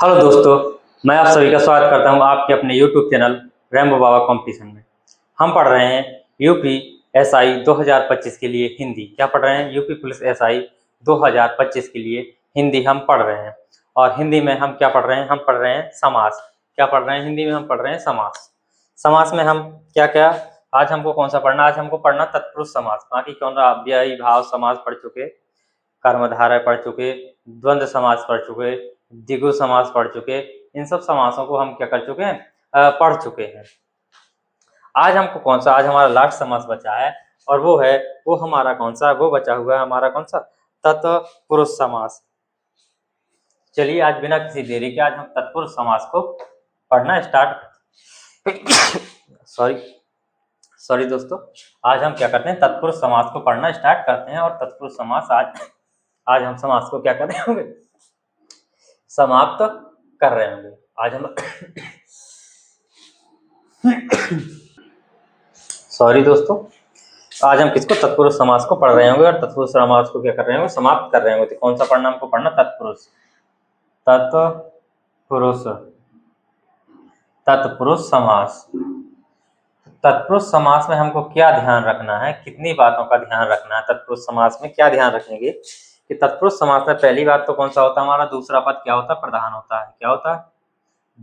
Hello दोस्तों, मैं आप सभी का स्वागत करता हूं आपके अपने YouTube चैनल रैम्बो बाबा कंपटीशन में। हम पढ़ रहे हैं यूपी एसआई 2025 के लिए हिंदी। क्या पढ़ रहे हैं? यूपी पुलिस एसआई 2025 के लिए हिंदी हम पढ़ रहे हैं। और हिंदी में हम क्या पढ़ रहे हैं? हम पढ़ रहे हैं समास। क्या पढ़ रहे हैं? हिंदी में हम पढ़ रहे हैं समास। समास में हम क्या क्या आज हमको कौन सा पढ़ना? आज हमको पढ़ना तत्पुरुष समास। बाकी कौन सा अव्ययी भाव समास पढ़ चुके, कर्मधारय पढ़ चुके, द्वंद्व समास पढ़ चुके, द्विगु समास पढ़ चुके। इन सब समासों को हम क्या कर चुके हैं? पढ़ चुके हैं। आज हमको कौन सा? आज हमारा लास्ट समास बचा है और वो हमारा कौन सा? वो बचा हुआ है हमारा कौन सा? तत्पुरुष समास। चलिए आज बिना किसी देरी के आज हम तत्पुरुष समास को पढ़ना स्टार्ट सॉरी दोस्तों, आज हम क्या करते हैं? तत्पुरुष समास को पढ़ना स्टार्ट करते हैं। और तत्पुरुष समास आज हम समास को क्या कर रहे होंगे? समाप्त कर रहे होंगे। आज हम सॉरी दोस्तों, आज हम किसको? तत्पुरुष समास को पढ़ रहे होंगे और तत्पुरुष समास को क्या कर रहे होंगे? समाप्त कर रहे होंगे। तो कौन सा पढ़ना हमको? पढ़ना तत्पुरुष। तत्पुरुष समास। तत्पुरुष समास में हमको क्या ध्यान रखना है? कितनी बातों का ध्यान रखना है? तत्पुरुष समास में क्या ध्यान रखेंगे कि तत्पुरुष समास में पहली बात तो कौन सा होता है हमारा? दूसरा पद क्या होता है? प्रधान होता है। क्या होता है?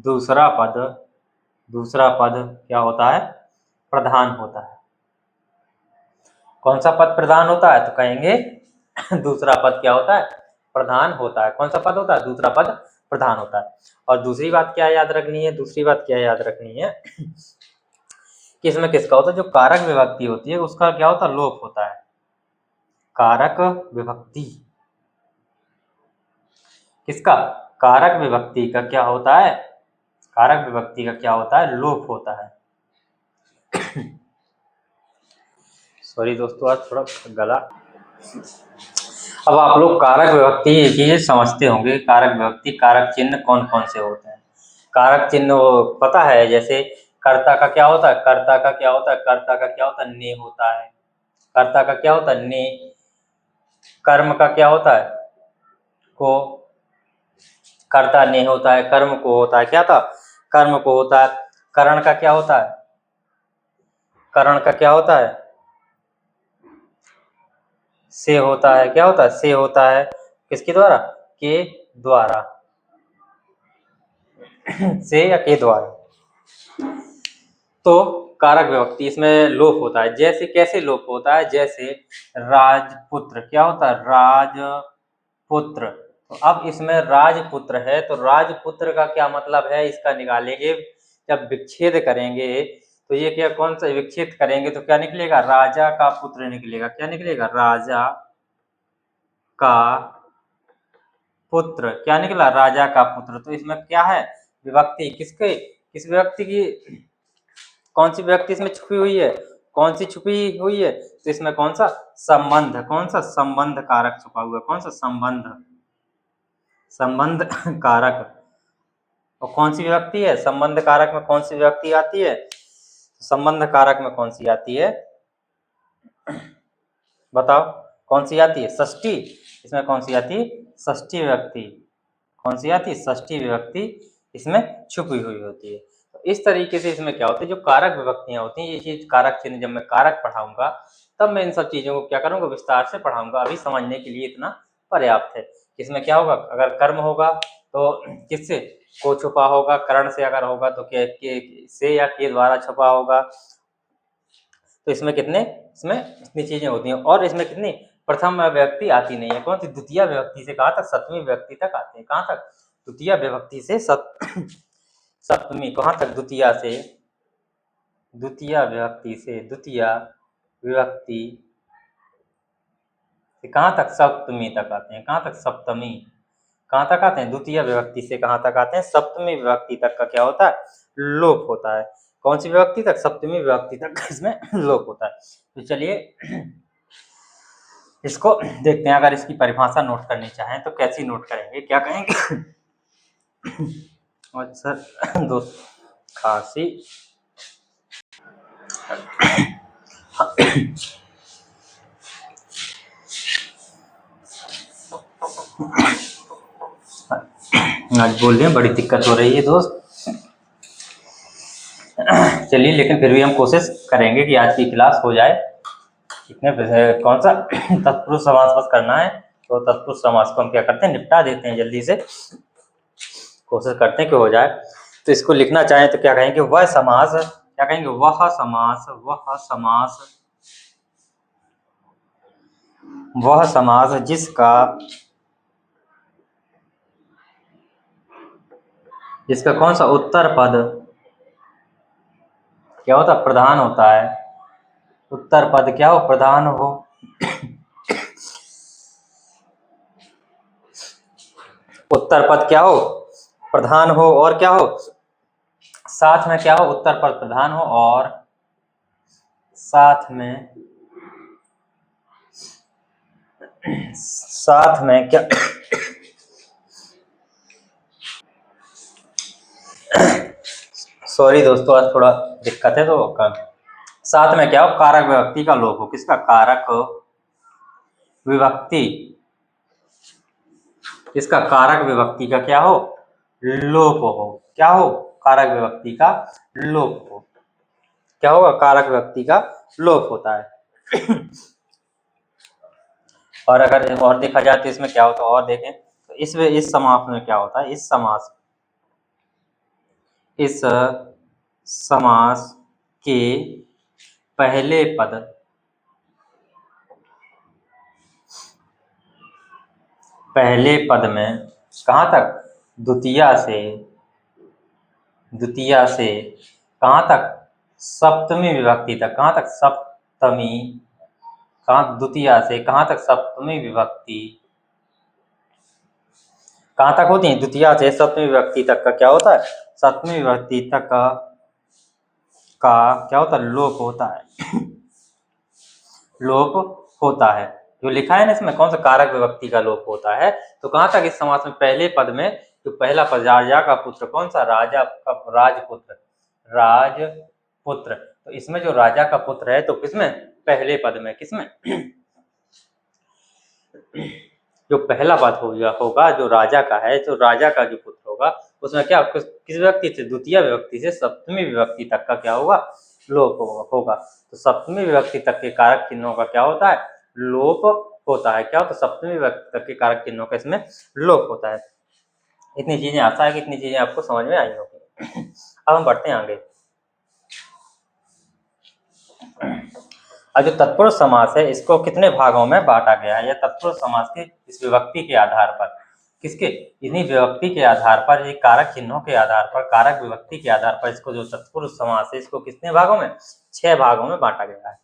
दूसरा पद क्या होता है? प्रधान होता है। कौन सा पद प्रधान होता है? तो कहेंगे दूसरा पद क्या होता है? प्रधान होता है। कौन सा पद होता है? दूसरा पद प्रधान होता है। और दूसरी बात क्या याद रखनी है? कि इसमें किसका होता है? जो कारक विभक्ति होती है उसका क्या होता है? लोप होता है। कारक विभक्ति किसका? कारक विभक्ति का क्या होता है? कारक विभक्ति का क्या होता है? लोप होता है। सॉरी दोस्तों, आज थोड़ा गला। अब आप लोग कारक विभक्ति ये समझते होंगे। कारक विभक्ति, कारक चिन्ह कौन कौन से होते हैं? कारक चिन्ह पता है? जैसे कर्ता का क्या होता है? कर्ता का क्या होता है? ने होता है। कर्ता का क्या होता है? ने। कर्म का क्या होता है? को। कर्ता ने होता है, कर्म को होता है। क्या था? कर्म को होता है। करण का क्या होता है? से होता है। क्या होता है? से होता है। किसके द्वारा? के द्वारा। से या के द्वारा। तो कारक विभक्ति इसमें लोप होता है। जैसे कैसे लोप होता है? जैसे राजपुत्र। क्या होता है? राजपुत्र। तो अब इसमें राजपुत्र है तो राजपुत्र का क्या मतलब है? इसका निकालेंगे जब विच्छेद करेंगे तो ये क्या, कौन सा विच्छेद करेंगे तो क्या निकलेगा? राजा का पुत्र निकलेगा। क्या निकलेगा? राजा का पुत्र। क्या निकला? राजा का पुत्र। तो इसमें क्या है? विभक्ति किस विभक्ति की? कौन सी विभक्ति इसमें छुपी हुई है? कौन सी छुपी हुई है? तो इसमें कौन सा? संबंध। कौन सा? संबंध कारक छुपा हुआ है। कौन सा? संबंध कारक। और कौन सी विभक्ति है? संबंध कारक में कौन सी विभक्ति आती है? संबंध कारक में कौन सी आती है? बताओ, कौन सी आती है? षष्ठी। इसमें कौन सी आती है? षष्ठी विभक्ति। कौन सी आती है? षष्ठी विभक्ति इसमें छुपी हुई होती है। तो इस तरीके से इसमें क्या होता है? जो कारक विभक्तियां होती हैं, ये चीज कारक चिन्ह जब मैं कारक पढ़ाऊंगा तब मैं इन सब चीजों को क्या करूंगा? विस्तार से पढ़ाऊंगा। अभी समझने के लिए इतना पर्याप्त है। इसमें क्या होगा? अगर कर्म होगा तो किससे? को छुपा होगा। करण से अगर होगा तो के से या के द्वारा छुपा होगा। तो इसमें इतनी चीजें होती हैं। और इसमें कितनी? प्रथम विभक्ति आती नहीं है। कौन सी? द्वितीय विभक्ति से कहाँ तक? सप्तमी विभक्ति तक आते हैं। कहाँ तक? द्वितीय विभक्ति से सप्तमी। कहाँ तक? द्वितीय विभक्ति से कहाँ तक? सप्तमी तक आते हैं। कहाँ तक? सप्तमी। कहाँ तक आते हैं? द्वितीय विभक्ति से कहाँ तक आते हैं? सप्तमी विभक्ति तक का क्या होता है? लोप होता है। कौन सी विभक्ति तक? सप्तमी विभक्ति तक इसमें लोप होता है। तो चलिए इसको देखते हैं। अगर इसकी परिभाषा नोट करनी चाहें तो कैसी नोट करेंगे? क्या कहेंगे? और सर दोस्त खांसी आज बोलने में बड़ी दिक्कत हो रही है दोस्त। चलिए, लेकिन फिर भी हम कोशिश करेंगे कि आज की क्लास हो जाए। इतने कौन सा तत्पुरुष समास बस करना है, तो तत्पुरुष समास को हम क्या करते हैं, निपटा देते हैं जल्दी से। कोशिश करते हैं कि हो जाए। तो इसको लिखना चाहें तो क्या कहेंगे, वह समास, क्या कहेंगे, वह समास, वह समास, वह समास जिसका कौन सा उत्तर पद क्या होता है, प्रधान होता है। उत्तर पद क्या हो, प्रधान हो। उत्तर पद क्या हो, प्रधान हो, और क्या हो, साथ में क्या हो, उत्तर पद प्रधान हो और साथ में क्या सॉरी दोस्तों, आज थोड़ा दिक्कत है। तो साथ में क्या हो, कारक विभक्ति का लोप हो। किसका, कारक विभक्ति, इसका कारक विभक्ति का क्या हो, लोप हो। क्या हो, कारक विभक्ति का लोप हो। क्या होगा, कारक विभक्ति का लोप होता है। और अगर और देखा जाए तो इसमें क्या होता है, और देखें तो इस समास में क्या होता है, इस समास के पहले पद में कहाँ तक, द्वितीया से कहाँ तक, सप्तमी विभक्ति तक। कहाँ तक, सप्तमी, कहाँ, द्वितीया से कहाँ तक, सप्तमी विभक्ति कहाँ तक होती है, द्वितीया से सप्तमी विभक्ति तक का क्या होता है, सप्तमी विभक्ति तक का क्या होता है, लोप होता है। लोप होता है, जो लिखा है ना इसमें, कौन सा, कारक विभक्ति का लोप होता है। तो कहाँ तक, इस समास में पहले पद में, जो पहला पद, राजा का पुत्र, कौन सा, राजा का राजपुत्र। तो इसमें जो राजा का पुत्र है, तो किसमें, पहले पद में, किसमें, जो पहला पद होगा जो राजा का है, जो राजा का जो पुत्र होगा, उसमें क्या, किस विभक्ति से, द्वितीय विभक्ति से सप्तमी विभक्ति तक का क्या होगा, लोप होगा। तो सप्तमी विभक्ति तक के कारक चिन्हों का क्या होता है, लोप होता है। क्या होता है, सप्तमी विभक्ति तक के कारक चिन्हों का इसमें लोप होता है। इतनी चीजें आशा है कि इतनी चीजें आपको समझ में आई होगी। अब हम बढ़ते हैं आगे। और जो तत्पुरुष समास है, इसको कितने भागों में बांटा गया है, या तत्पुरुष समास के इस विभक्ति के आधार पर, किसके, इन्हीं विभक्ति के आधार पर, ये कारक चिन्हों के आधार पर, कारक विभक्ति के आधार पर, इसको जो तत्पुरुष समास है, इसको कितने भागों में, 6 भागों में बांटा गया है।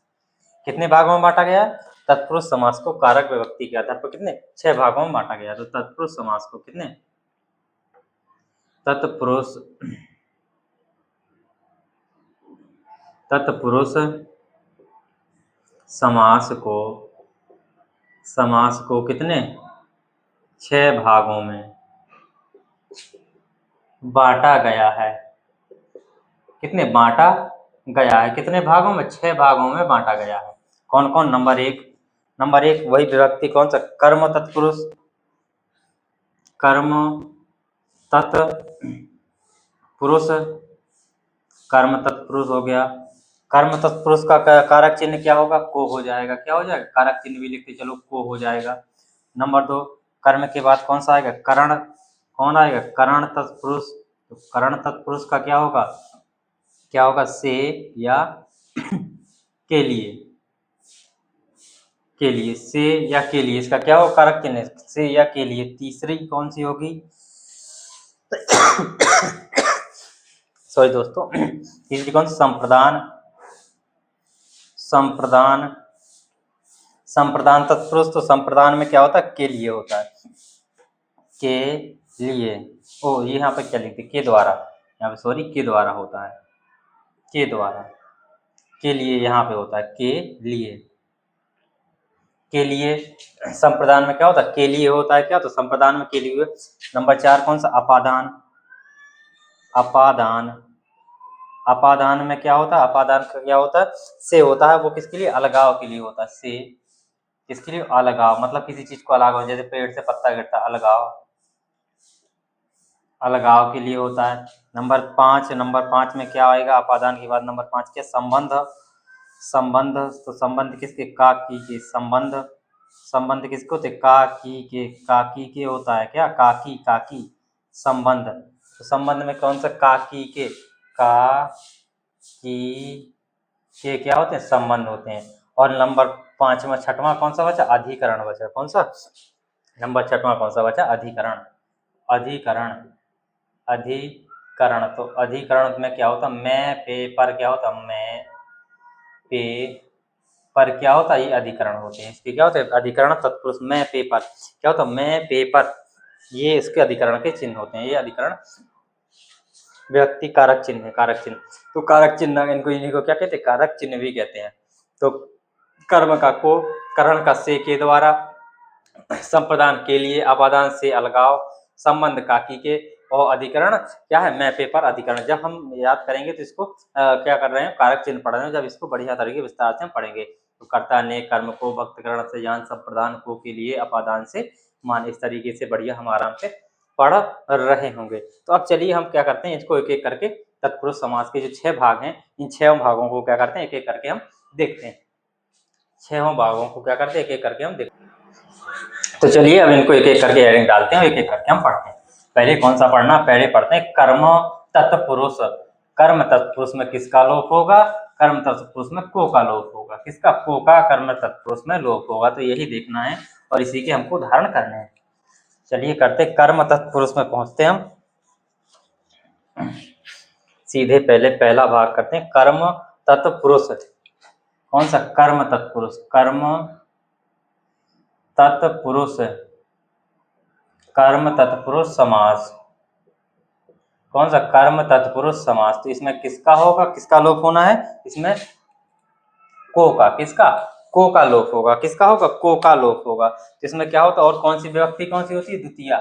कितने भागों में बांटा गया है, तत्पुरुष समास को कारक विभक्ति के आधार पर कितने, 6 भागों में बांटा गया। तो तत्पुरुष समास को कितने, तत्पुरुष समास को कितने, 6 भागों में बांटा गया है। कितने बांटा गया है, कितने भागों में, 6 भागों में बांटा गया है। कौन कौन, नंबर एक वही विभक्ति, कौन सा, कर्म तत्पुरुष, कर्म तत्पुरुष हो गया। कर्म तत्पुरुष का कारक चिन्ह क्या होगा, को हो जाएगा। क्या हो जाएगा, कारक चिन्ह भी लिखते चलो, को हो जाएगा। नंबर 2, कर्म के बाद कौन सा आएगा, करण, कौन आएगा, करण तत्पुरुष। तो करण तत्पुरुष का क्या होगा, से या के लिए, से या के लिए, इसका क्या होगा, कारक चिन्ह, से या के लिए। तीसरी कौन सी होगी, सॉरी दोस्तों, तीसरी कौन सी, संप्रदान तत्पुरुष। तो संप्रदान में क्या होता है, के लिए होता है, के लिए। ओ यहाँ पे क्या लिखते, के द्वारा, यहाँ पे सॉरी, के द्वारा होता है, के द्वारा, के लिए यहाँ पे होता है, के लिए। संप्रदान में क्या होता है, के लिए होता है। क्या, तो संप्रदान में के लिए। नंबर 4 कौन सा, अपादान में क्या होता है, अपादान का क्या होता है, से होता है। वो किसके लिए, अलगाव के लिए होता है। से किसके लिए, अलगाव, मतलब किसी चीज को अलग हो, जैसे पेड़ से पत्ता गिरता, अलगाव। अलगाव के लिए होता है। नंबर 5 में क्या आएगा अपादान के बाद? नंबर 5 क्या? संबंध। संबंध, तो संबंध किसके? का की के। संबंध किसको होते? का की के होता है क्या? काकी संबंध। तो संबंध में कौन सा? का की के क्या होते हैं? संबंध होते हैं। और नंबर 5वां 6वां कौन सा बचा? अधिकरण बचा। कौन सा? नंबर 6वां कौन सा बचा? अधिकरण। तो अधिकरण में क्या होता? मैं पे पर क्या होता? मैं पे पर क्या होता है? ये अधिकरण होते हैं। इसके क्या होते हैं? अधिकरण तत्पुरुष। मैं पेपर क्या होता? मैं पेपर, ये इसके अधिकरण के चिन्ह होते हैं। ये अधिकरण व्यक्ति कारक चिन्ह है। कारक चिन्ह, तो कारक चिन्ह इन्हीं को क्या कहते हैं? कारक चिन्ह भी कहते हैं। तो कर्म का को, करण का से के द्वारा, संप्रदान के लिए, अपादान से अलगाव, संबंध काकी के, और अधिकरण क्या है? मैं पेपर अधिकरण। जब हम याद करेंगे तो इसको क्या कर रहे हैं? कारक चिन्ह पढ़ रहे हैं। जब इसको बढ़िया तरीके विस्तार से हम पढ़ेंगे तो कर्ता ने, कर्म को, भक्तकरण से ज्ञान, संप्रदान को के लिए, अपादान से मान, इस तरीके से बढ़िया हम आराम से पढ़ रहे होंगे। तो अब चलिए हम क्या करते हैं, इसको एक एक करके तत्पुरुष समास के जो 6 भाग हैं, इन 6 भागों को क्या करते हैं? एक एक करके हम देखते हैं। 6 भागों को क्या करते हैं? एक एक करके हम देखते हैं। तो चलिए अब इनको एक एक करके हेडिंग डालते हैं, एक एक करके हम पढ़ते हैं। पहले कौन सा पढ़ना? पहले पढ़ते हैं कर्म तत्पुरुष। कर्म तत्पुरुष में किसका लोप होगा? कर्म तत्पुरुष में को का लोप होगा। किसका? को का कर्म तत्पुरुष में लोप होगा। तो यही देखना है और इसी के हमको उदाहरण करने हैं। चलिए करते कर्म तत्पुरुष में पहुंचते हैं हम। सीधे पहले पहला भाग करते हैं, कर्म तत्पुरुष। कौन सा? कर्म तत्पुरुष। कर्म तत्पुरुष, कर्म तत्पुरुष समास। कौन सा? कर्म तत्पुरुष समास। तो इसमें किसका होगा? किसका लोप होना है? इसमें को का। किसका? को का लोप होगा। किसका होगा? को का लोप होगा। तो इसमें क्या होता है? और कौन सी विभक्ति कौन सी होती है? द्वितीया।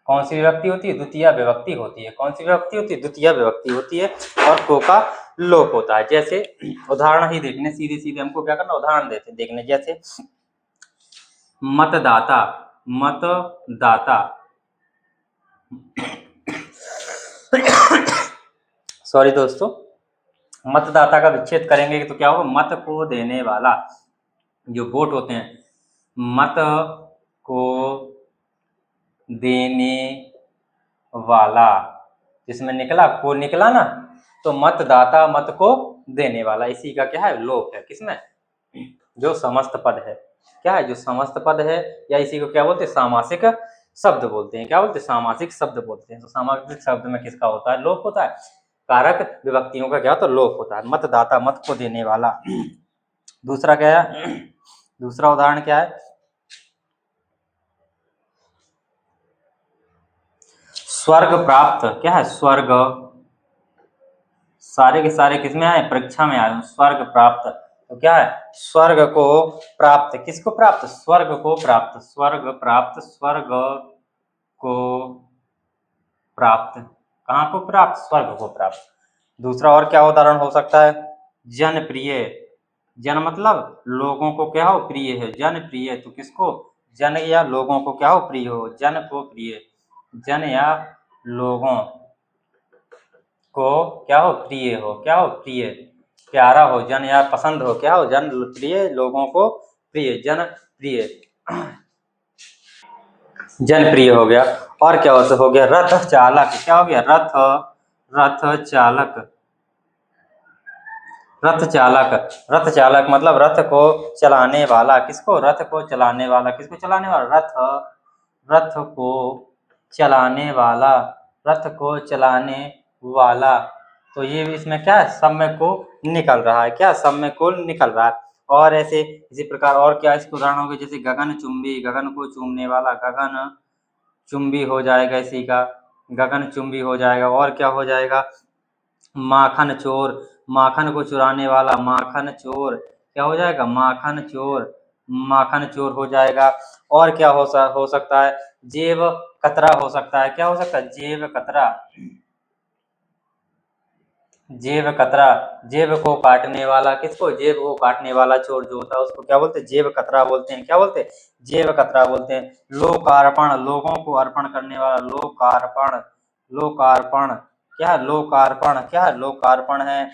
कौन सी विभक्ति होती है? द्वितीया विभक्ति होती है। कौन सी विभक्ति होती है? द्वितीया विभक्ति होती है। और को का लोप होता है। जैसे उदाहरण ही देखने, सीधे सीधे हमको क्या करना? उदाहरण देते देखने। जैसे मतदाता। मतदाता सॉरी दोस्तों, मतदाता का विच्छेद करेंगे तो क्या होगा? मत को देने वाला। जो वोट होते हैं, मत को देने वाला, जिसमें निकला को निकला ना, तो मतदाता, मत को देने वाला, इसी का क्या है? लोप है। किसमें? जो समस्त पद है। क्या है? जो समस्त पद है, या इसी को क्या बोलते हैं? सामासिक शब्द बोलते हैं। क्या बोलते हैं? सामासिक शब्द बोलते हैं। तो सामासिक शब्द में किसका होता है? लोप होता है। कारक विभक्तियों का क्या होता है? लोप होता है। मतदाता, मत को देने वाला। दूसरा क्या है? दूसरा उदाहरण क्या है? स्वर्ग प्राप्त। क्या है? स्वर्ग। सारे के सारे किसमें आए? परीक्षा में आए। स्वर्ग प्राप्त, तो क्या है? स्वर्ग को प्राप्त। किसको प्राप्त? स्वर्ग को प्राप्त। स्वर्ग प्राप्त, स्वर्ग को प्राप्त। कहाँ को प्राप्त? स्वर्ग को प्राप्त। दूसरा और क्या उदाहरण हो सकता है? जनप्रिय। जन मतलब लोगों को क्या हो? प्रिय है। जनप्रिय, तो किसको? जन या लोगों को क्या हो? प्रिय हो। जन को प्रिय, जन या लोगों को क्या हो? प्रिय हो। क्या हो? प्रिय, प्यारा हो। जन या पसंद हो। क्या हो? जन प्रिय, लोगों को प्रिय, जन प्रिय, जनप्रिय हो गया। और क्या हो गया? रथ चालक। क्या हो गया? रथ चालक। रथ चालक, रथ चालक मतलब रथ को चलाने वाला। किसको? रथ को चलाने वाला। किसको चलाने वाला? रथ को चलाने वाला। रथ को चलाने वाला। तो ये इसमें क्या है? सब में को निकल रहा है। क्या? सब में को निकल रहा है। और ऐसे इसी प्रकार और क्या इसके उदाहरण हो गए? जैसे गगन चुंबी, गगन को चूमने वाला, गगन चुंबी हो जाएगा इसी का, गगन चुंबी हो जाएगा। और क्या हो जाएगा? माखन चोर, माखन को चुराने वाला, माखन चोर। क्या हो जाएगा? माखन चोर, माखन चोर हो जाएगा। और क्या हो सकता है? जेब कतरा हो सकता है। क्या हो सकता है? जेब कतरा, जेब कतरा, जेब को काटने वाला, किसको? जेब को काटने वाला चोर जो होता है उसको क्या बोलते हैं? जेब कतरा बोलते हैं। क्या बोलते हैं? जेब कतरा बोलते हैं। लोकार्पण, लोगों को अर्पण करने वाला, लोकार्पण, लोकार्पण क्या है? लोकार्पण क्या है? लोकार्पण है।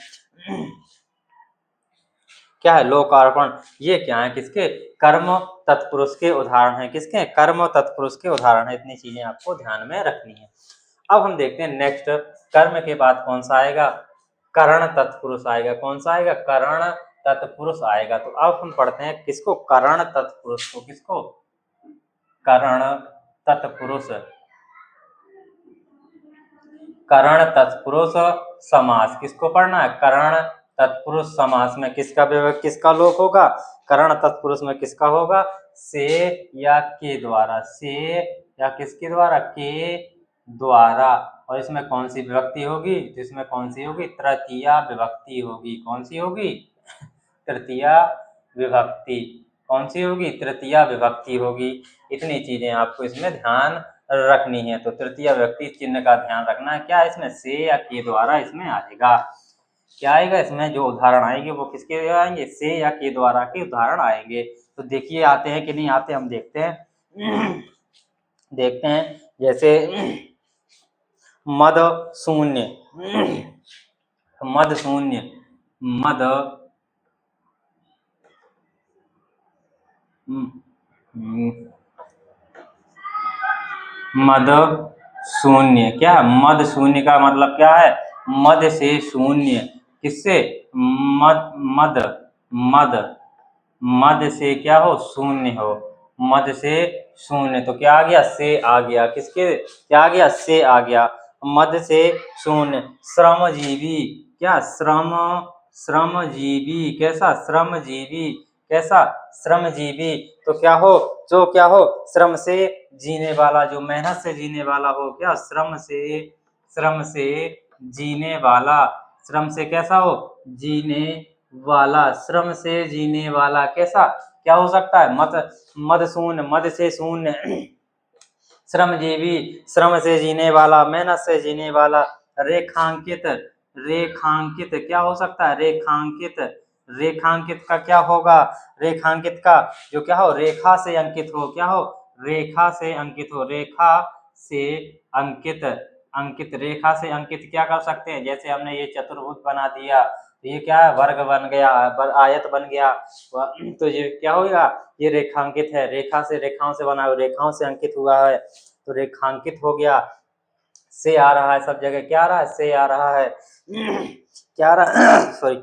क्या है? लोकार्पण। ये क्या है? किसके? कर्म तत्पुरुष के उदाहरण है। किसके? कर्म तत्पुरुष के उदाहरण है। इतनी चीजें आपको ध्यान में रखनी है। अब हम देखते हैं नेक्स्ट, कर्म के बाद कौन सा आएगा? करण तत्पुरुष आएगा। कौन सा आएगा? करण तत्पुरुष आएगा। तो अब हम पढ़ते हैं किसको? करण तत्पुरुष को। किसको? करण तत्पुरुष। करण तत्पुरुष समास किसको पढ़ना है? करण तत्पुरुष समास में किसका लोप होगा? करण तत्पुरुष में किसका होगा? से या के द्वारा। से या किसके द्वारा? के द्वारा। और इसमें कौन सी विभक्ति होगी? इसमें कौन सी होगी? तृतीया विभक्ति होगी। कौन सी होगी? तृतीया विभक्ति। कौन सी होगी? तृतीया विभक्ति होगी। इतनी चीजें आपको इसमें ध्यान रखनी है। तो तृतीय व्यक्ति चिन्ह का ध्यान रखना है। क्या इसमें? से या के द्वारा इसमें आएगा। क्या आएगा इसमें? जो उदाहरण आएंगे वो किसके आएंगे? से या के द्वारा के उदाहरण आएंगे। तो देखिए आते हैं कि नहीं आते, हम देखते हैं। देखते हैं जैसे मद शून्य, मद शून्य, मद मद शून्य। क्या? मद शून्य का मतलब क्या है? मद से शून्य। किससे? मद मद मद मद से क्या हो? शून्य हो। मद से शून्य। तो क्या आ गया? से आ गया। किसके? क्या आ गया? से आ गया। मद से शून्य। श्रमजीवी। क्या? श्रमजीवी। कैसा? श्रमजीवी। कैसा? श्रमजीवी। तो क्या हो? जो क्या हो? श्रम से जीने वाला, जो मेहनत से जीने वाला हो। क्या? श्रम से जीने वाला। श्रम से कैसा हो? जीने वाला। श्रम से जीने वाला। कैसा? क्या हो सकता है? मद शून्य, मद से शून्य, श्रमजीवी, श्रम से जीने वाला, मेहनत से जीने वाला। रेखांकित, रेखांकित क्या हो सकता है? रेखांकित। रेखांकित का क्या होगा? रेखांकित का जो क्या हो? रेखा से अंकित हो। क्या हो? रेखा से अंकित हो। रेखा से अंकित, अंकित। रेखा से अंकित क्या कर सकते हैं? जैसे हमने ये चतुर्भुज बना दिया, ये क्या है? वर्ग बन गया, आयत बन गया। तो ये क्या होगा? ये रेखांकित है। रेखा से, रेखाओं से बना हुआ, रेखाओं से अंकित हुआ है तो रेखांकित हो गया। से आ रहा है सब जगह। क्या आ रहा है? से आ रहा है। क्या आ रहा? सॉरी,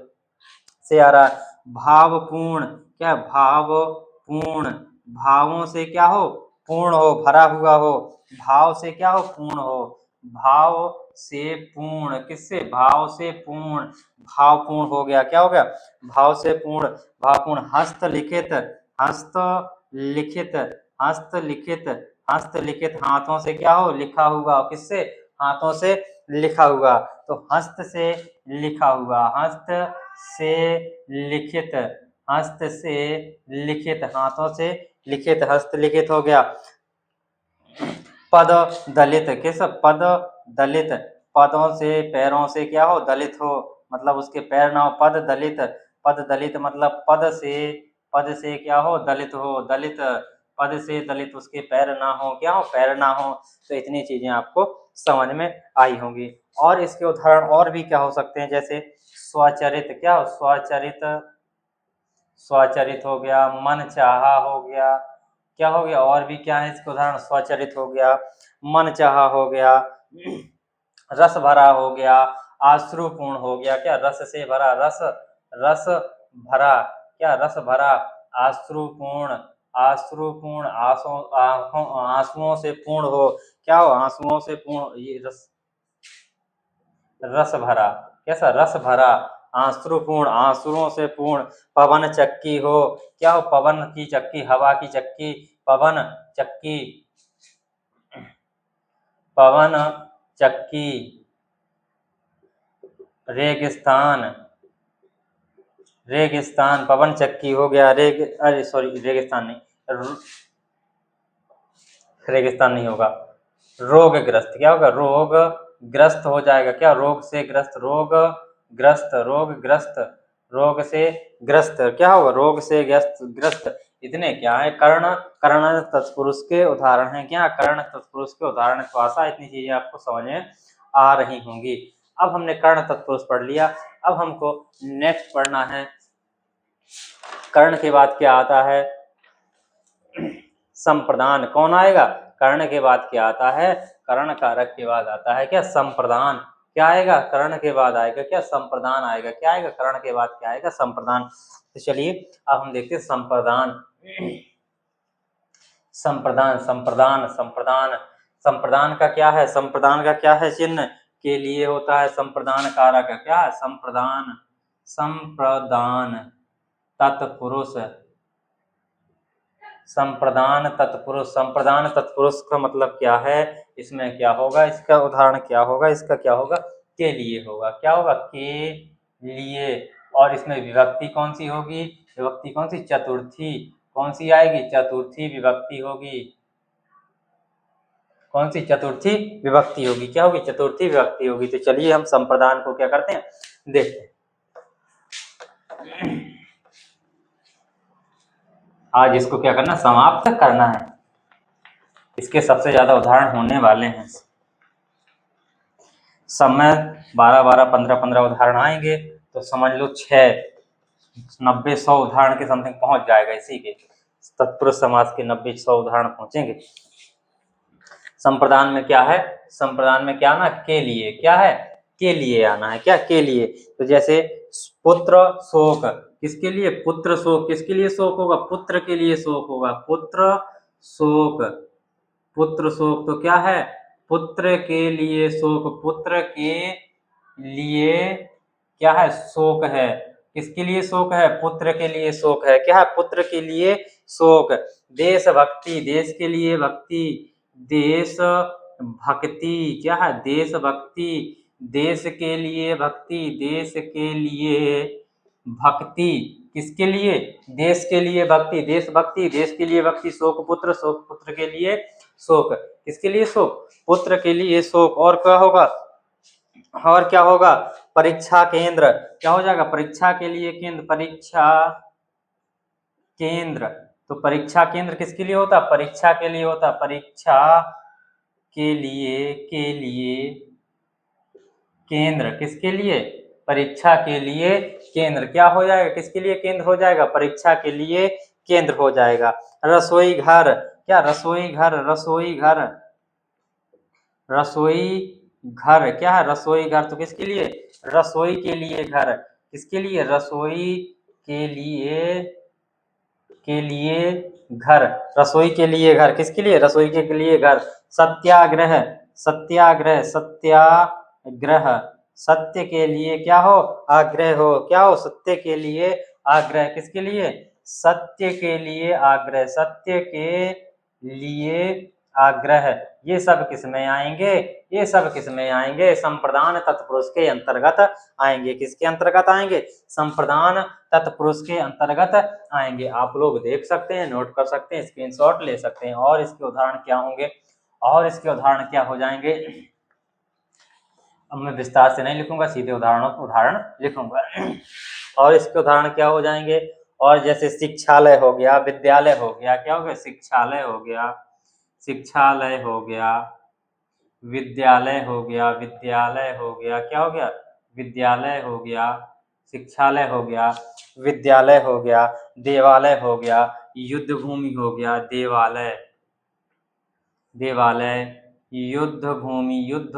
से आ रहा है। भावपूर्ण। क्या? भावपूर्ण। भावों से क्या हो? पूर्ण हो, भरा हुआ हो। भाव से क्या हो? पूर्ण हो। भाव से पूर्ण। किससे? भाव से पूर्ण। भावपूर्ण हो गया। क्या हो गया? भाव से पूर्ण, भावपूर्ण। हस्तलिखित, हस्तलिखित, हस्तलिखित, हस्तलिखित। हाथों से क्या हो? लिखा हुआ। किससे? हाथों से लिखा हुआ। तो हस्त से लिखा हुआ, हस्त से लिखित, हस्त से लिखित, हाथों से लिखित, हस्तलिखित हो गया। पद दलित। किस? पद दलित। पदों से, पैरों से क्या हो? दलित हो, मतलब उसके पैर ना हो। पद दलित, पद दलित मतलब पद से क्या हो? दलित हो। दलित, पद से दलित, उसके पैर ना हो। क्या हो? पैर ना हो। तो इतनी चीजें आपको समझ में आई होंगी। और इसके उदाहरण और भी क्या हो सकते हैं? जैसे स्वचरित। क्या हो? स्वचरित, स्वचरित हो गया। मन चाहा हो गया। क्या हो गया? और भी क्या है इसके उदाहरण? स्वचरित हो गया, मन चाहा हो गया, रस भरा हो गया, आश्रुपूर्ण हो गया। क्या? रस से भरा, रस, रस भरा। क्या? रस भरा, आश्रुपूर्ण, आश्रुपूर्ण, आंसुओं से पूर्ण हो। क्या हो? आंसुओं से पूर्ण। ये रस, रस भरा। कैसा? रस भरा, आंसुपूर्ण, आंसुओं से पूर्ण। पवन चक्की हो। क्या हो? पवन की चक्की, हवा की चक्की, पवन चक्की, पवन चक्की। रेगिस्तान, रेगिस्तान, पवन चक्की हो गया। अरे सॉरी, रेगिस्तान नहीं, रेगिस्तान नहीं होगा। रोगग्रस्त। क्या होगा? रोग ग्रस्त हो जाएगा। क्या? रोग से ग्रस्त, रोग ग्रस्त, रोगग्रस्त, रोग से ग्रस्त, क्या होगा, रोग से ग्रस्त। इतने क्या है, कर्ण, कर्ण तत्पुरुष के उदाहरण है, क्या, कर्ण तत्पुरुष के उदाहरण है। तो आशा इतनी चीजें आपको समझ में आ रही होंगी। अब हमने कर्ण तत्पुरुष पढ़ लिया, अब हमको नेक्स्ट पढ़ना है कर्ण के बाद क्या आता है, संप्रदान। कौन आएगा, कर्ण के बाद क्या आता है, कर्ण कारक के बाद आता है क्या, संप्रदान। क्या आएगा, कर्ण के बाद आएगा क्या, संप्रदान आएगा। क्या आएगा, कर्ण के बाद क्या आएगा, संप्रदान। तो चलिए अब हम देखते हैं संप्रदान। संप्रदान, संप्रदान, संप्रदान, संप्रदान का क्या है, संप्रदान का क्या है चिन्ह, के लिए होता है संप्रदान कारक। क्या है, संप्रदान, संप्रदान तत्पुरुष, संप्रदान तत्पुरुष। संप्रदान तत्पुरुष का मतलब क्या है, इसमें क्या होगा, इसका उदाहरण क्या होगा, इसका क्या होगा, के लिए होगा। क्या होगा, के लिए। और इसमें विभक्ति कौन सी होगी, विभक्ति कौन सी, चतुर्थी। कौन सी आएगी, चतुर्थी विभक्ति होगी। कौन सी, चतुर्थी विभक्ति होगी। क्या होगी, चतुर्थी विभक्ति होगी। तो चलिए हम संप्रदान को क्या करते हैं, देखते हैं। आज इसको क्या करना, समाप्त करना है। इसके सबसे ज्यादा उदाहरण होने वाले हैं। सब में 12-12, 15-15 उदाहरण आएंगे, तो समझ लो 90-100 उदाहरण के समथिंग पहुंच जाएगा। इसी के तत्पुरुष समास के 90-100 उदाहरण पहुंचेंगे। संप्रदान में क्या है, संप्रदान में क्या आना, के लिए। क्या है, के लिए आना है। क्या, के लिए। तो जैसे पुत्र शोक, किसके लिए, पुत्र शोक। किसके लिए शोक होगा, पुत्र के लिए शोक होगा। पुत्र शोक, पुत्र शोक। तो क्या है, पुत्र के लिए शोक, पुत्र के लिए क्या है, शोक है। किसके लिए शोक है, पुत्र के लिए शोक है। क्या है, पुत्र के लिए शोक। देशभक्ति, देश के लिए भक्ति, देश भक्ति। क्या है, देशभक्ति, देश के लिए भक्ति, देश के लिए भक्ति। किसके लिए, देश के लिए भक्ति, देशभक्ति, देश के लिए भक्ति। शोक पुत्र, शोक पुत्र के लिए शोक। किसके लिए शोक, पुत्र के लिए शोक। और क्या होगा, और क्या होगा, परीक्षा केंद्र। क्या हो जाएगा, परीक्षा के लिए केंद्र, परीक्षा केंद्र। तो परीक्षा केंद्र किसके लिए होता, परीक्षा के लिए होता, परीक्षा के लिए केंद्र। किसके लिए, परीक्षा के लिए केंद्र। क्या हो जाएगा, किसके लिए केंद्र हो जाएगा, परीक्षा के लिए केंद्र हो जाएगा। रसोई घर, क्या, रसोई घर, रसोई घर, रसोई घर। क्या है, रसोई घर। तो किसके लिए, रसोई के लिए घर। किसके लिए, रसोई के लिए घर, रसोई के लिए घर। किसके लिए, रसोई के लिए घर। सत्याग्रह, सत्याग्रह, सत्याग्रह, सत्य के लिए क्या हो, आग्रह हो। क्या हो, सत्य के लिए आग्रह। किसके लिए, सत्य के लिए आग्रह, सत्य के लिए आग्रह। ये सब किसमें आएंगे, ये सब किसमें आएंगे, संप्रदान तत्पुरुष के अंतर्गत आएंगे। किसके अंतर्गत आएंगे, संप्रदान तत्पुरुष के अंतर्गत आएंगे। आप लोग देख सकते हैं, नोट कर सकते हैं, स्क्रीनशॉट ले सकते हैं। और इसके उदाहरण क्या होंगे, और इसके उदाहरण क्या हो जाएंगे, अब मैं विस्तार से नहीं लिखूंगा, सीधे उदाहरण लिखूंगा। और इसके उदाहरण क्या हो जाएंगे, और जैसे शिक्षालय हो गया, विद्यालय हो गया। क्या हो गया, शिक्षालय हो गया, शिक्षालय हो गया, विद्यालय हो गया, विद्यालय हो गया। क्या हो गया, विद्यालय हो गया, शिक्षालय हो गया, विद्यालय हो गया, देवालय हो गया, युद्ध भूमि हो गया, देवालय, देवालय, युद्ध भूमि, युद्ध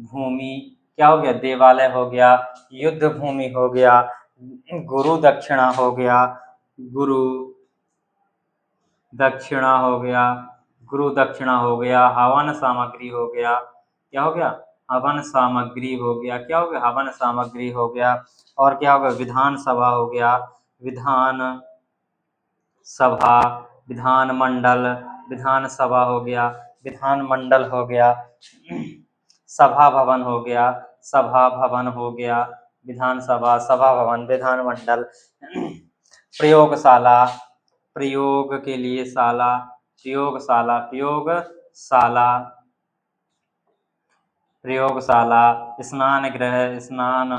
भूमि। क्या हो गया, देवालय हो गया, युद्ध भूमि हो गया, गुरु दक्षिणा हो गया, गुरु दक्षिणा हो गया, गुरु दक्षिणा हो गया, हवन सामग्री हो गया। क्या हो गया, हवन सामग्री हो गया। क्या हो गया, हवन सामग्री हो गया। और क्या हो गया, विधान सभा हो गया, विधान सभा, विधान मंडल, विधान सभा हो गया, विधान मंडल हो गया, सभा भवन हो गया, सभा भवन हो गया, विधान सभा, सभा भवन, विधान मंडल। प्रयोगशाला, प्रयोग के लिए शाला, प्रयोगशाला, प्रयोगशाला, प्रयोगशाला। स्नान गृह, स्नान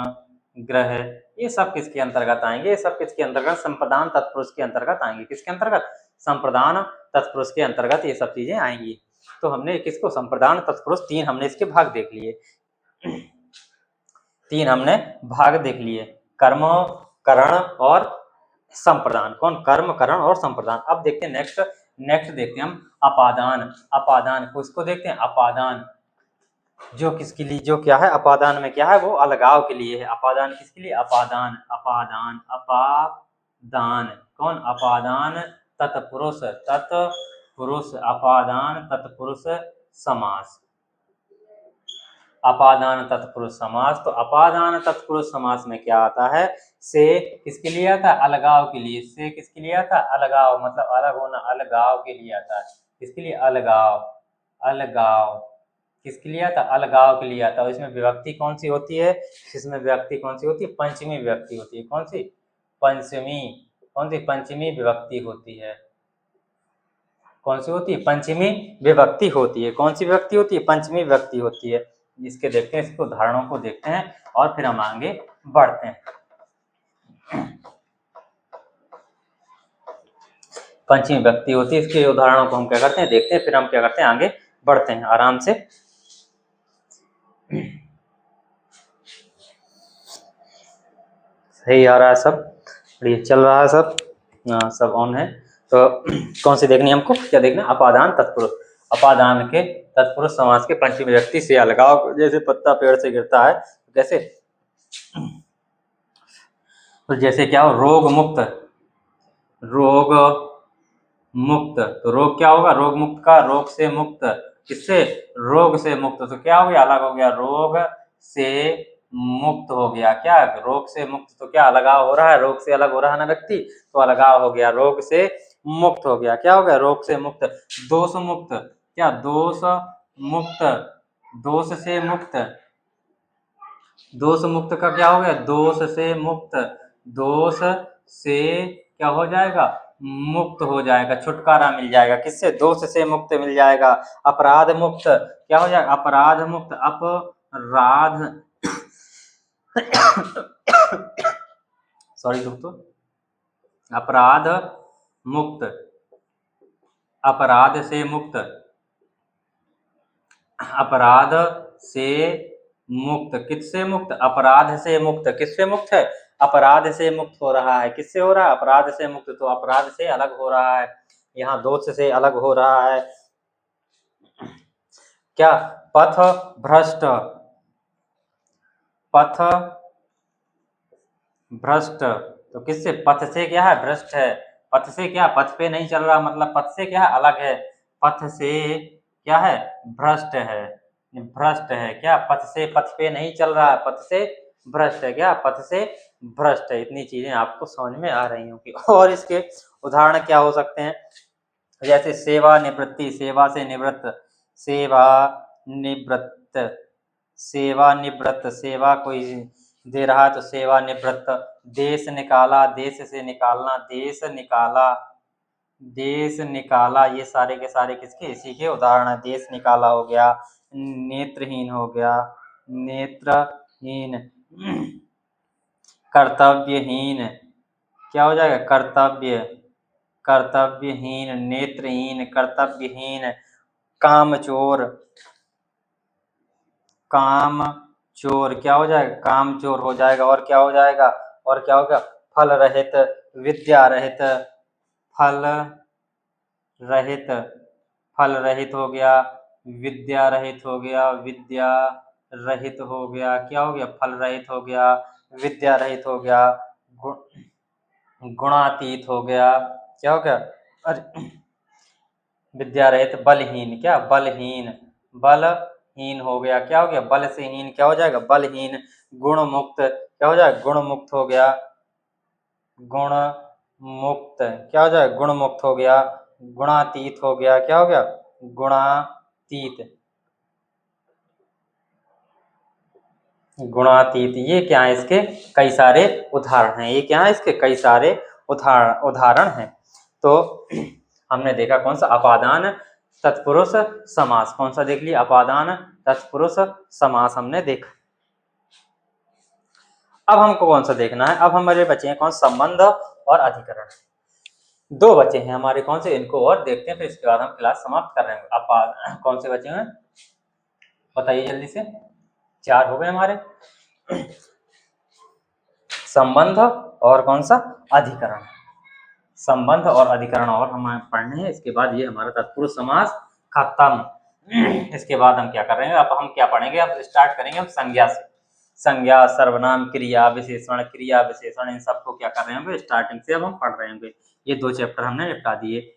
ग्रह, ये सब किसके अंतर्गत आएंगे? ये सब किसके अंतर्गत? संप्रदान तत्पुरुष के अंतर्गत आएंगे। किसके अंतर्गत? संप्रदान तत्पुरुष के अंतर्गत ये सब चीजें आएंगी। तो हमने किसको? संप्रदान तत्पुरुष, 3 हमने इसके भाग देख लिए। 3 हमने भाग देख लिए, कर्म, करण और संप्रदान। कौन? कर्म, करण और संप्रदान। अब देखते हैं नेक्स्ट देखते हैं हम अपादान। अपादान को इसको देखते हैं। अपादान जो किसके लिए, जो क्या है अपादान में क्या है? वो अलगाव के लिए है। अपादान किसके लिए? अपादान, अपादान, अपादान। कौन? अपादान तत्पुरुष, तत्पुरुष, अपादान तत्पुरुष समास, अपादान तत्पुरुष समास। तो अपादान तत्पुरुष समास में क्या आता है? से किसके लिए आता है? अलगाव के लिए। से किसके लिए आता है? अलगाव, मतलब अलग होना, अलगाव के लिए आता है। किसके लिए? अलगाव, अलगाव किसके लिए आता है? अलगाव के लिए आता है। इसमें विभक्ति कौन सी होती है? इसमें विभक्ति कौन सी होती है? पंचमी विभक्ति होती है। कौन सी? पंचमी। कौन सी? पंचमी विभक्ति होती है। कौन सी होती है? पंचमी विभक्ति होती है। कौन सी विभक्ति होती है? पंचमी विभक्ति होती है। इसके देखते हैं, इसको उदाहरणों को देखते हैं और फिर हम आगे बढ़ते हैं। पंचमी विभक्ति होती है, इसके उदाहरणों को हम क्या करते हैं? देखते हैं, फिर हम क्या करते हैं? आगे बढ़ते हैं आराम से। सही आ रहा है सब? ये चल रहा है सब? सब ऑन है। तो कौन सी देखनी है हमको? क्या देखना? अपादान तत्पुरुष। अपादान के तत्पुरुष समास के पंचमी विभक्ति से अलगाव। जैसे पत्ता पेड़ से गिरता है, जैसे तो जैसे क्या हो? रोग मुक्त, रोग मुक्त। तो रोग क्या होगा? रोग मुक्त का रोग से मुक्त, किससे? रोग से मुक्त। तो क्या हो गया? अलग हो गया, रोग से मुक्त हो गया। क्या? रोग से मुक्त। तो क्या अलगाव हो रहा है? रोग से अलग हो रहा है ना व्यक्ति, तो अलगाव हो गया, रोग से मुक्त हो गया। क्या हो गया? रोग से मुक्त। दोष मुक्त, क्या? दोष मुक्त, दोष से मुक्त। दोष मुक्त का क्या हो गया? दोष से मुक्त, दोष से क्या हो जाएगा? मुक्त हो जाएगा, छुटकारा मिल जाएगा। किससे? दोष से मुक्त मिल जाएगा। अपराध मुक्त, क्या हो जाएगा? अपराध मुक्त, अपराध सॉरी दोस्तों, अपराध मुक्त, अपराध से मुक्त, अपराध से मुक्त। किससे मुक्त? अपराध से मुक्त। किससे मुक्त है? अपराध से मुक्त हो रहा है। किससे हो रहा है? अपराध से मुक्त। तो अपराध से अलग हो रहा है, यहाँ दोष से अलग हो रहा है। क्या? पथ भ्रष्ट, पथ भ्रष्ट। तो किससे? पथ से क्या है? भ्रष्ट है। पथ से क्या? पथ पे नहीं चल रहा, मतलब पथ से क्या है? अलग है। पथ से क्या है? भ्रष्ट है, भ्रष्ट है। क्या? पथ से, पथ पे नहीं चल रहा है, पथ से भ्रष्ट है। क्या? पथ से भ्रष्ट है। इतनी चीजें आपको समझ में आ रही होंगी। और इसके उदाहरण क्या हो सकते हैं? जैसे सेवा निवृत्ति, सेवा से निवृत्त, सेवा निवृत्त, सेवा निवृत्त। सेवा कोई दे रहा है तो सेवा निवृत्त। देश निकाला, देश से निकालना, देश निकाला, देश निकाला। ये सारे के सारे किसके? इसी के उदाहरण है। देश निकाला हो गया, नेत्रहीन हो गया, नेत्रहीन। कर्तव्यहीन, क्या हो जाएगा? कर्तव्य, कर्तव्यहीन, नेत्रहीन, कर्तव्यहीन। कामचोर, कामचोर, क्या हो जाएगा? कामचोर हो जाएगा। और क्या हो जाएगा? और क्या होगा? फल रहित, विद्या रहित, फल रहित, फल रहित हो गया, विद्या रहित हो गया, विद्या रहित हो गया। क्या हो गया? फल रहित हो गया, विद्या रहित हो गया, गुणातीत हो गया। क्या हो गया? अरे विद्या रहित। बलहीन, क्या? बलहीन, बलहीन हो गया। क्या हो गया? बल से हीन, क्या हो जाएगा? बलहीन। गुण मुक्त, क्या हो जाएगा? गुण मुक्त हो गया, गुण मुक्त। क्या हो जाएगा? गुण मुक्त हो गया। गुणातीत हो गया। क्या हो गया? गुणातीत, गुणातीत। ये क्या है? इसके कई सारे उदाहरण हैं। ये क्या है? इसके कई सारे उदाहरण हैं। तो हमने देखा कौन सा? अपादान तत्पुरुष समास। कौन सा देख लिया? अपादान तत्पुरुष समास हमने देखा। अब हमको कौन सा देखना है, अब हमारे बचे हैं कौन, संबंध और अधिकरण। दो बचे हैं हमारे कौन से, इनको और देखते हैं, फिर इसके बाद हम क्लास समाप्त कर रहे हैं। अब कौन से बचे हैं बताइए जल्दी से। चार हो गए हमारे, संबंध और कौन सा, अधिकरण। संबंध और अधिकरण और हमें पढ़ने हैं। इसके बाद ये हमारा तत्पुरुष समास खत्म। इसके बाद हम क्या कर रहे हैं, अब हम क्या पढ़ेंगे, अब स्टार्ट करेंगे हम संज्ञा से। संज्ञा, सर्वनाम, क्रिया विशेषण, क्रिया विशेषण, इन सबको क्या कर रहे होंगे, स्टार्टिंग से अब हम पढ़ रहे होंगे। ये दो चैप्टर हमने निपटा दिए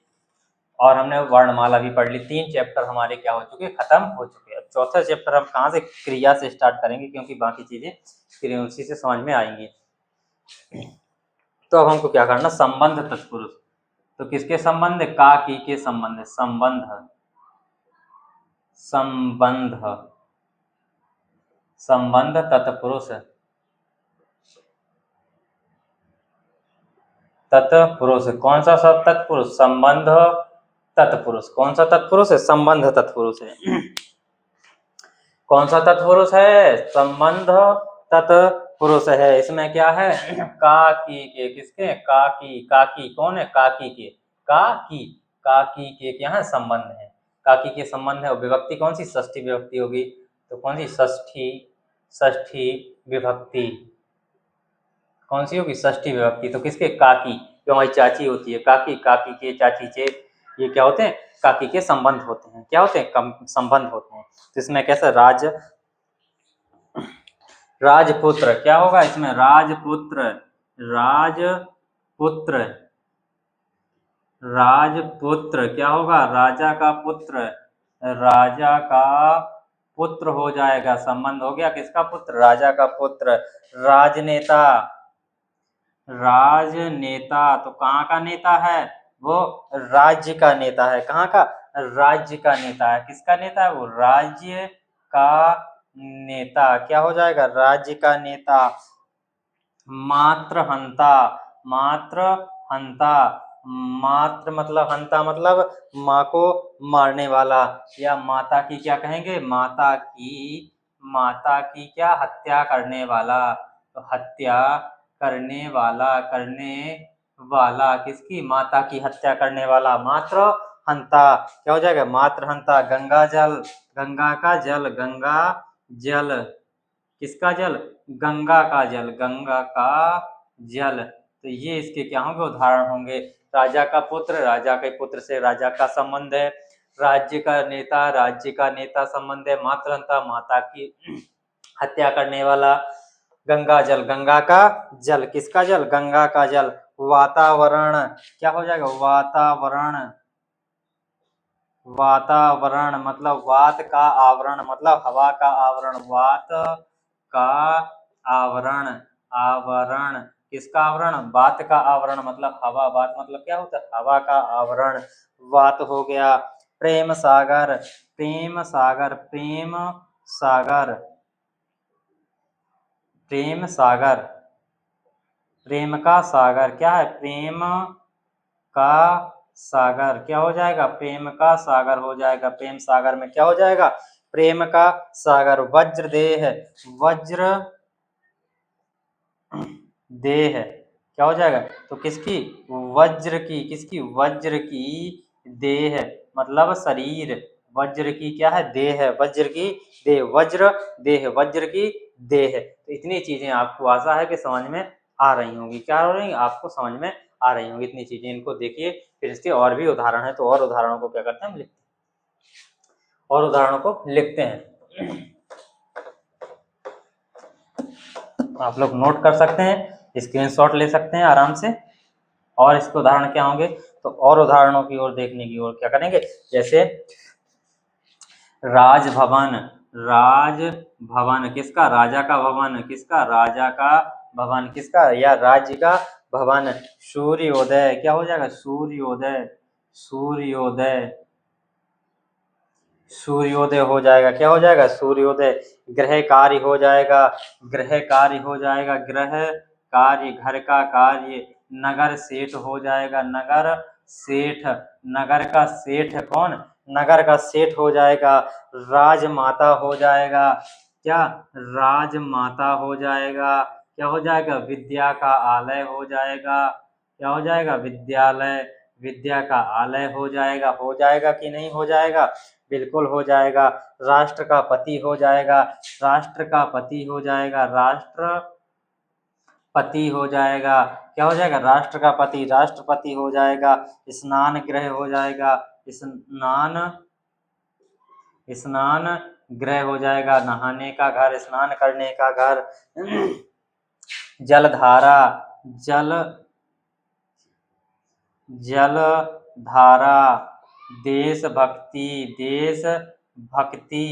और हमने वर्णमाला भी पढ़ ली। तीन चैप्टर हमारे क्या हो चुके, खत्म हो चुके। अब चौथा चैप्टर हम कहाँ से, क्रिया से स्टार्ट करेंगे, क्योंकि बाकी चीजें उसी से समझ में आएंगी। तो अब हमको क्या करना, संबंध तत्पुरुष। तो किसके संबंध, का की के संबंध, संबंध संबंध संबंध तत्पुरुष, तत्पुरुष कौन सा सब तत्पुरुष, संबंध तत्पुरुष। कौन सा तत्पुरुष है, संबंध तत्पुरुष है। कौन सा तत्पुरुष है, संबंध तत्पुरुष है। इसमें क्या है, का की के, किसके, का की कौन है, काकी के, का की के क्या है, संबंध है। काकी के संबंध है और विभक्ति कौन सी, षष्ठी विभक्ति होगी। तो कौन सी, षष्ठी विभक्ति कौन सी होगी, षष्ठी विभक्ति। तो किसके, काकी, जो हमारी चाची होती है, काकी के, चाची चे, ये क्या होते हैं, काकी के संबंध होते हैं। क्या होते हैं, संबंध होते हैं। तो इसमें कैसा, राजपुत्र क्या होगा इसमें, राजपुत्र क्या होगा, राजा का पुत्र हो जाएगा। संबंध हो गया किसका पुत्र, राजा का पुत्र। राजनेता तो कहाँ का नेता है, वो राज्य का नेता है। कहाँ का, राज्य का नेता है। किसका नेता है, वो राज्य का नेता। क्या हो जाएगा, राज्य का नेता। मात्र मतलब हंता मतलब माँ को मारने वाला, या माता की क्या कहेंगे, माता की क्या, हत्या करने वाला। तो हत्या करने वाला किसकी, माता की हत्या करने वाला। मात्र हंता क्या हो जाएगा, मात्र हंता। गंगा जल किसका जल, गंगा का जल। तो ये इसके क्या होंगे, उदाहरण होंगे। राजा का पुत्र से राजा का संबंध है। राज्य का नेता संबंध है। मातृहंता, माता की हत्या करने वाला। गंगा का जल, किसका जल, गंगा का जल। वातावरण क्या हो जाएगा, वातावरण मतलब वात का आवरण, मतलब हवा का आवरण। वात का आवरण किसका आवरण, वात का आवरण मतलब हवा। वात मतलब क्या होता है, हवा का आवरण। वात हो गया। प्रेम सागर प्रेम का सागर क्या है, प्रेम का सागर क्या हो जाएगा, प्रेम का सागर हो जाएगा। प्रेम सागर में क्या हो जाएगा, प्रेम का सागर। वज्र देह क्या हो जाएगा, तो किसकी, वज्र की देह मतलब शरीर। वज्र की क्या है, देह है। वज्र की देह, वज्र की देह। तो इतनी चीजें आपको आशा है कि समझ में आ रही होंगी। क्या हो रही, आपको समझ में आ रही होंगी इतनी चीजें। इनको देखिए, फिर इसके और भी उदाहरण है, तो और उदाहरणों को क्या करते हैं हम लिखते हैं, और उदाहरणों को लिखते हैं। आप लोग नोट कर सकते हैं, स्क्रीनशॉट ले सकते हैं आराम से। और इसके उदाहरण क्या होंगे, तो और उदाहरणों की ओर देखने की ओर क्या करेंगे। जैसे राजभवन किसका, राजा का भवन। किसका, राजा का भवन। किसका, या राज्य का भवन। सूर्योदय क्या हो जाएगा, सूर्योदय हो जाएगा। क्या हो जाएगा, सूर्योदय। गृह कार्य हो जाएगा, गृह कार्य घर का कार्य। नगर सेठ हो जाएगा, नगर का सेठ कौन, नगर का सेठ हो जाएगा। राजमाता हो जाएगा, क्या, राजमाता हो जाएगा। क्या हो जाएगा, विद्या का आलय हो जाएगा। क्या हो जाएगा, विद्यालय, विद्या का आलय हो जाएगा कि नहीं हो जाएगा, बिल्कुल हो जाएगा। राष्ट्र का पति हो जाएगा, राष्ट्र का पति हो जाएगा, राष्ट्र पति हो जाएगा। क्या हो जाएगा, राष्ट्र का पति, राष्ट्रपति हो जाएगा। स्नान गृह हो जाएगा, स्नान, स्नान गृह हो जाएगा, नहाने का घर, स्नान करने का घर। जलधारा, जल, जलधारा। देशभक्ति, देशभक्ति,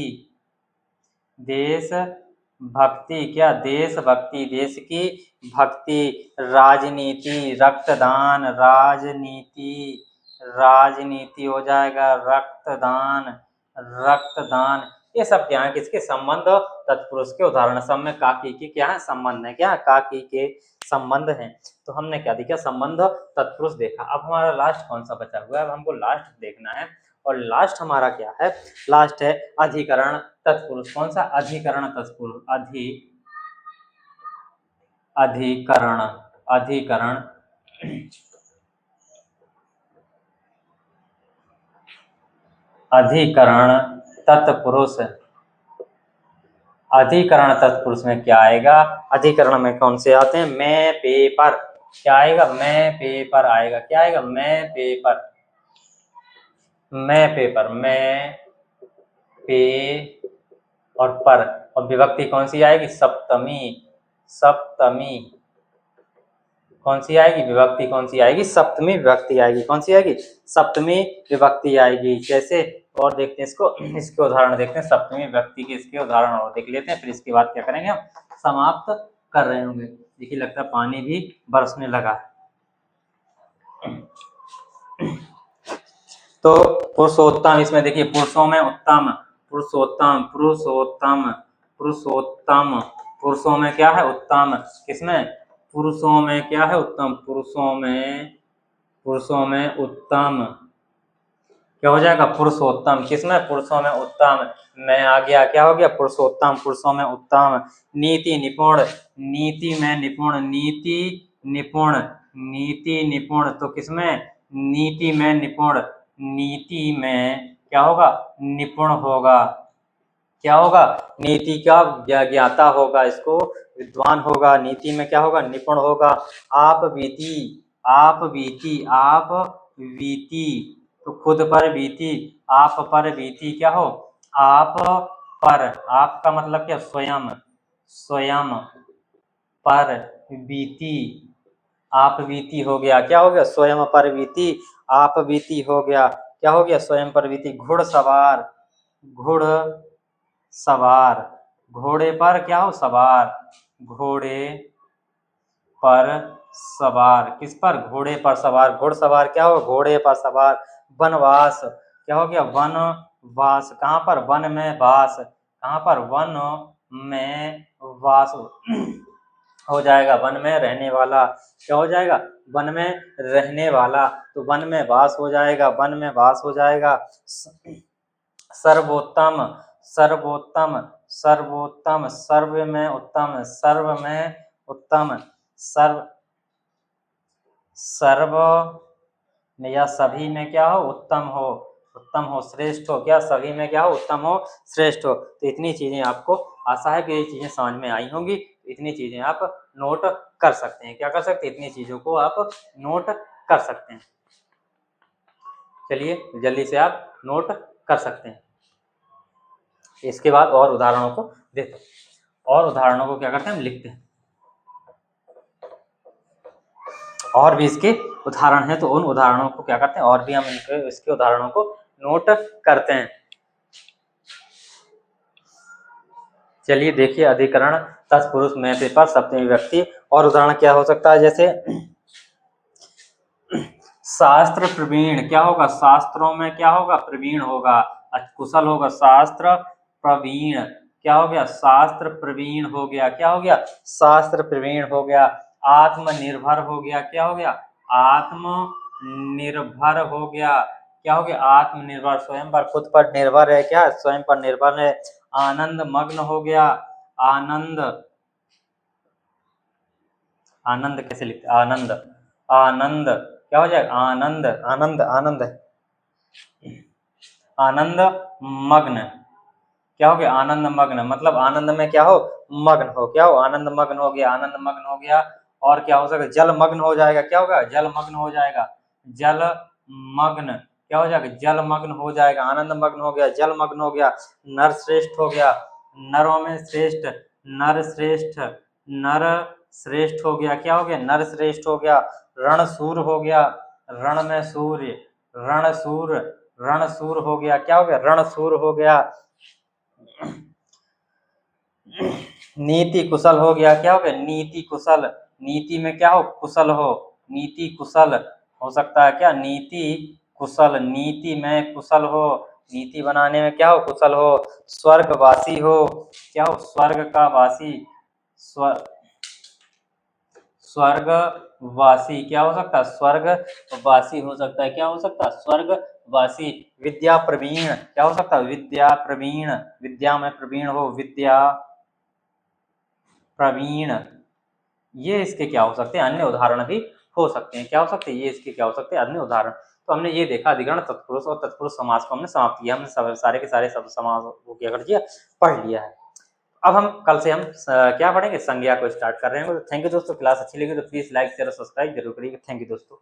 देशभक्ति, क्या, देशभक्ति, देश की भक्ति। राजनीति, रक्तदान, राजनीति, राजनीति हो जाएगा, रक्तदान, रक्तदान। ये सब क्या है, किसके संबंध, तत्पुरुष के उदाहरण। सब में काकी की क्या है, संबंध है, क्या, काकी के संबंध हैं। तो हमने क्या देखा, संबंध, तत्पुरुष देखा। अब हमारा लास्ट कौन सा बचा हुआ है, अब हमको लास्ट देखना है। और लास्ट हमारा क्या है, लास्ट है अधिकरण तत्पुरुष। कौन सा, अधिकरण तत्पुरुष, अधिकरण, अधिकरण, अधिकरण तत्पुरुष। अधिकरण तत्पुरुष में क्या आएगा, अधिकरण में कौन से आते हैं, मैं पेपर, क्या आएगा, मैं पेपर आएगा। क्या आएगा, मैं पेपर, मैं पेपर, मैं पे और पर, और विभक्ति कौन सी आएगी, सप्तमी, सप्तमी कौन सी आएगी, विभक्ति कौन सी आएगी, सप्तमी विभक्ति आएगी। कौन सी आएगी, सप्तमी विभक्ति आएगी। कैसे, और देखते हैं इसको, इसके उदाहरण देखते हैं, सप्तमी विभक्ति के इसके उदाहरण और देख लेते हैं, फिर इसके बाद क्या करेंगे, हम समाप्त कर रहे होंगे। देखिए लगता है पानी भी बरसने लगा है। तो पुरुषोत्तम, इसमें देखिए पुरुषों में उत्तम, पुरुषोत्तम, पुरुषोत्तम, पुरुषोत्तम, पुरुषों में क्या है, उत्तम। किसमें, पुरुषों में क्या है, उत्तम, पुरुषों में, पुरुषों में उत्तम। क्या हो जाएगा, पुरुषोत्तम, किसमें, पुरुषों में उत्तम। मैं आ गया, क्या हो गया, पुरुषोत्तम, पुरुषों में उत्तम। नीति निपुण, नीति में निपुण, नीति निपुण, नीति निपुण, तो किसमें, नीति में निपुण, नीति में क्या होगा, निपुण होगा। क्या होगा, नीति का ज्ञाता होगा, इसको विद्वान होगा। नीति में क्या होगा, निपुण होगा। आप बीती, आप बीती, आप बीती, तो खुद पर बीती, आप पर बीती, क्या हो, आप पर, आप का मतलब क्या, स्वयं, स्वयं पर बीती, आप बीती हो गया। क्या हो गया, स्वयं पर बीती, आप बीती हो गया। क्या हो गया, स्वयं पर बीती। घुड़सवार, घुड़ सवार, घोड़े पर क्या हो, सवार, घोड़े पर सवार, किस पर, घोड़े पर सवार, घुड़सवार क्या हो, घोड़े पर सवार। वनवास, क्या हो गया, वनवास, कहाँ पर, वन में वास, कहाँ पर, वन में वास हो जाएगा, वन में रहने वाला। क्या हो जाएगा, वन में रहने वाला, तो वन में वास हो जाएगा, वन में वास हो जाएगा। सर्वोत्तम, सर्वोत्तम, सर्वोत्तम, सर्व में उत्तम, सर्व में उत्तम, सर्व, सर्व या सभी में क्या हो, उत्तम हो, उत्तम हो, श्रेष्ठ हो। क्या, सभी में क्या हो, उत्तम हो, श्रेष्ठ हो। तो इतनी चीजें आपको आशा है कि ये चीजें समझ में आई होंगी। इतनी चीजें आप नोट कर सकते हैं। क्या कर सकते हैं, इतनी चीजों को आप नोट कर सकते हैं। चलिए जल्दी से आप नोट कर सकते हैं। इसके बाद और उदाहरणों को देखते हैं, और उदाहरणों को क्या करते हैं, हम लिखते हैं। और भी इसके उदाहरण हैं, तो उन उदाहरणों को क्या करते हैं, और भी हम इसके उदाहरणों को नोट करते हैं। चलिए देखिए, अधिकरण तत्पुरुष में पेपर, सप्तमी विभक्ति। और उदाहरण क्या हो सकता है, जैसे शास्त्र प्रवीण, क्या होगा, शास्त्रों में क्या होगा, प्रवीण होगा, कुशल होगा। शास्त्र प्रवीण, क्या हो गया, शास्त्र प्रवीण हो गया। क्या हो गया, शास्त्र प्रवीण हो गया। आत्मनिर्भर हो गया, क्या हो गया, आत्मनिर्भर हो गया। क्या हो गया, आत्मनिर्भर, स्वयं पर, खुद पर निर्भर है, क्या, स्वयं पर निर्भर है। आनंद मग्न हो गया, आनंद आनंद कैसे लिखते हैं? आनंद, आनंद क्या हो जाएगा? आनंद, आनंद, आनंद, आनंद मग्न, क्या हो गया? आनंद मग्न, मतलब आनंद में क्या हो? मग्न हो, क्या हो? आनंद मग्न हो गया, आनंद मग्न हो गया। और क्या हो सकता है? जल मग्न हो जाएगा, क्या होगा? जल मग्न हो जाएगा, जल मग्न क्या हो जाएगा? जल मग्न हो जाएगा, आनंद मग्न हो गया, जल मग्न हो गया। नर श्रेष्ठ हो गया, नरों में श्रेष्ठ, नर श्रेष्ठ, नर श्रेष्ठ हो गया, क्या हो गया? नर श्रेष्ठ हो गया। रणशूर हो गया, रण में सूर्य, रणशूर, रणशूर हो गया, क्या हो गया? रणशूर हो गया। नीति कुशल हो गया, क्या हो गया? नीति कुशल, नीति में क्या हो? कुशल हो, नीति कुशल हो सकता है क्या? नीति कुशल, नीति में कुशल हो, नीति बनाने में क्या हो? कुशल हो। स्वर्गवासी हो, क्या हो? स्वर्ग का वासी, स्वर्गवासी क्या हो सकता है? स्वर्गवासी हो सकता है, क्या हो सकता है? स्वर्गवासी। विद्या प्रवीण क्या हो सकता है? विद्या प्रवीण, विद्या में प्रवीण हो, विद्या प्रवीण। ये इसके क्या हो सकते हैं? अन्य उदाहरण भी हो सकते हैं, क्या हो सकते हैं? ये इसके क्या हो सकते हैं? अन्य उदाहरण। तो हमने ये देखा अधिकरण, तत्पुरुष और तत्पुरुष समास को हमने समाप्त किया, हमने सारे के सारे शब्द समास को क्या कर दिया? पढ़ लिया है। अब हम कल से हम क्या पढ़ेंगे? संज्ञा को स्टार्ट कर रहे हैं। तो थैंक यू दोस्तों, क्लास अच्छी लगी तो प्लीज लाइक शेयर सब्सक्राइब जरूर करिएगा। थैंक यू दोस्तों।